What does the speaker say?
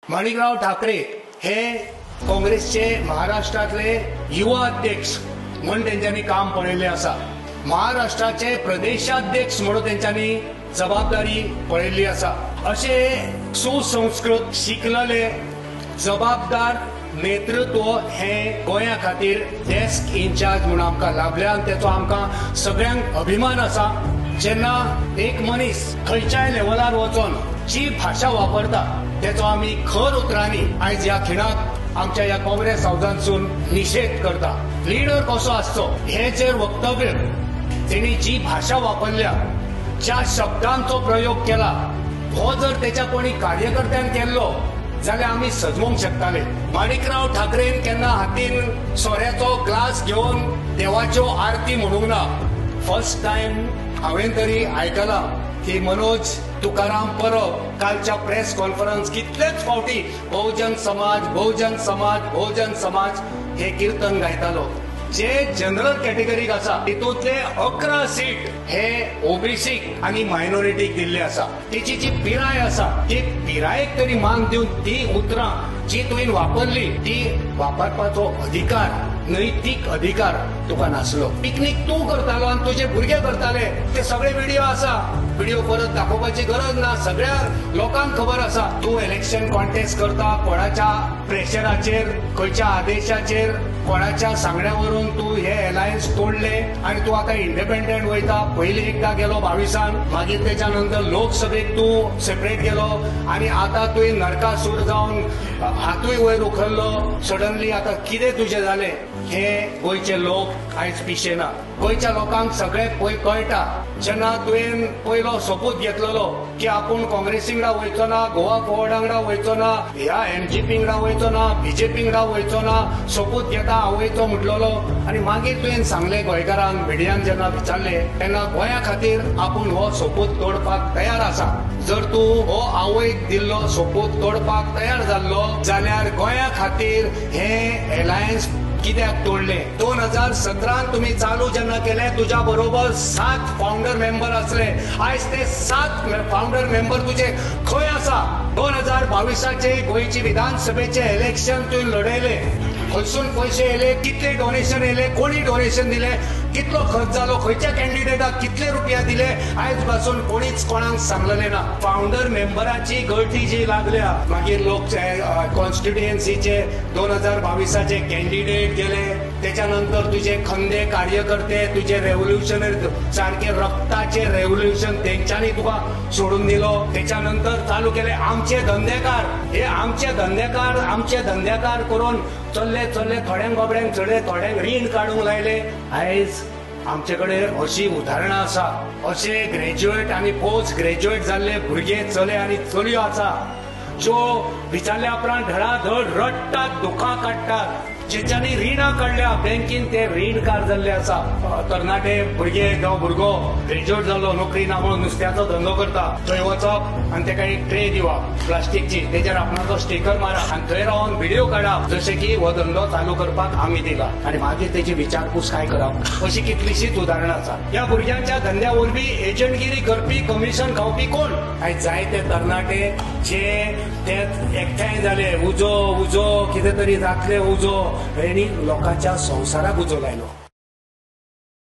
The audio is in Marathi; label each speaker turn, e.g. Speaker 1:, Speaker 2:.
Speaker 1: माणिकराव ठाकरे हे काँग्रेसचे महाराष्ट्रातले युवा अध्यक्ष म्हणून त्यांच्यानी काम पळयले आसा। महाराष्ट्राचे प्रदेशाध्यक्ष म्हणून त्यांच्यानी जबाबदारी पळयल्ली आसा। असे सुसंस्कृत शिकलेले जबाबदार नेतृत्व हे गोंया खातीर डेस्क इन्चार्ज म्हणून आमकां लाभल्या आनी तेचो आमकां सगळ्यांक अभिमान आसा। जेन्ना एक मनीस खंयच्याय लेवलार वचोन जी भाषा वापरता तेचो आमी खर उतरांनी आयज ह्या खिणाक आमच्या ह्या काँग्रेस हाऊसांतसून निषेध करता। लिडर कसो आसचो हे जर वक्तव्य तेणी जी भाषा वापरल्या, ज्या शब्दांचो प्रयोग केला, हो जर तेच्या कोणी कार्यकर्त्यान केल्लो जाल्यार आमी सजमूंक शकताले। माणिकराव ठाकरेन केन्ना हातीन सोऱ्याचो ग्लास घेवन देवाच्यो आरती म्हणूंक ना। फर्स्ट टाइम हांवें तरी आयकलां की मनोज तुकाराम परब कालच्या प्रेस कॉन्फरन्स कितलेच फावटी बहुजन समाज बहुजन समाज बहुजन समाज हे कीर्तन गायतालो। जे जनरल कॅटेगरीक आसा तितूंतले 11 सीट हे ओबीसीक आनी मायनॉरिटीक दिल्ले आसा। तिची जी पिराय आसा ती पिरायेक तरी मान दिवन ती उतरां जी तुवें वापरली ती वापरपाचो अधिकार, नैतीक अधिकार तुका नासलो। पिकनीक तूं करतालो आनी तुजे भुरगे करताले ते सगळे व्हिडिओ आसा। व्हिडिओ परत दाखोवपाची गरज ना, सगळ्या लोकांक खबर आसा। तूं इलेक्शन कॉन्टेस्ट करता कोणाच्या प्रेशराचेर, खंयच्या आदेशाचेर, कोणाच्या सांगण्यावरून तूं हे अलायन्स तोडले आनी तूं आतां इंडिपेंडंट वयता। पयलीं एकदा गेलो 22 मागीर तेच्या नंतर लोकसभेक तूं सेपरेट गेलो आनी आतां तुवें नरकासूर जावन हातूय वयर उखल्लो। सडनली आतां कितें तुजें जालें हे गोंयचे लोक आयज पिशेना। गोंयच्या लोकांक सगळें कळटा। जेन्ना तुवें पयलो सोपूत घेतलेलो की आपूण काँग्रेसी वांगडा वयचो ना, गोवा फॉरवर्डा वांगडा वयचो ना, ह्या एमजीपी वांगडा वयचो ना, बीजेपी वांगडा वयचो ना, सोपूत घेता हांव वयचो म्हटलेलो आनी मागीर तुवें सांगलें गोंयकारांक, मिडियान जेन्ना विचारलें तेन्ना गोंया खातीर आपूण हो सोपूत तोडपाक तयार आसा। जर तूं हो आवयक दिल्लो सोपूत तोडपाक तयार जाल्लो जाल्यार गोंया खातीर हे अलायन्स कित्याक तोडले? 2017 तुम्ही चालू जेन्ना केले तुझ्या बरोबर 7 फाउंडर मेंबर असले। आयज ते 7 फाउंडर मेंबर तुझे खंय आसा? 2022चे गोंयची विधानसभेचे इलेक्शन तुवें लढयले, खंयसून पैसे येले, कितले डोनेशन येले, कोणी डोनेशन दिले, कितलो खर्च जालो, खंयच्या कॅन्डिडेटाक कितले रुपया दिले, आयज पासून कोणीच कोणाक सांगलेले ना। फाउंडर मेंबराची गळती जी लागल्या, मागीर लोक कॉन्स्टिट्युएन्सीचे 2022चे कॅन्डिडेट गेले, त्याच्यानंतर तुझे खंदे कार्यकर्ते, तुझे रेव्होल्युशनरी सारखे रक्ताचे रेव्होल्युशन तेंच्यांनी तुका सोडून दिलो। त्याच्यानंतर चालू केले आमचे धंदेकार, हे आमचे धंदेकार करून चल्ले थोड्यांक बाबड्यांक चडे, थोड्यांक रीण काढूंक लायले। आयज आमचेकडे अशी उदाहरणां आसा, असे ग्रॅज्युएट आनी पोस्ट ग्रॅज्युएट जाल्ले भुरगे चले आनी चलयो आसा ज्यो विचारल्या उपरांत धडाधड रडटात, दुखां काडटात। ज्यांनी रिणां काडल्या बँकेन ते रीणकार जाल्ले आसा। तरणाटे भुरगे जावं भुरगो ग्रॅज्युएट जाल्लो, नोकरी ना म्हणून नुस्त्याचो धंदो करता, थंय वचप आनी तेका एक ट्रे दिवप प्लास्टीकची, तेजेर आपणाचो स्टिकर मारप आनी थंय रावन व्हिडिओ काडप जशें की हो धंदो चालू करपाक आमी दिला आनी मागीर तेची विचारपूस काय करप। अशी कितलीशीच उदाहरणां आसात। ह्या भुरग्यांच्या धंद्या वरवीं एजंटगिरी करपी, कमिशन खावपी कोण? आयज जायते तरणाटे जे ते एकठांय जाले, उजो कितें तरी जातले उजो, हेणी लोकांच्या संवसाराक उजो लायलो।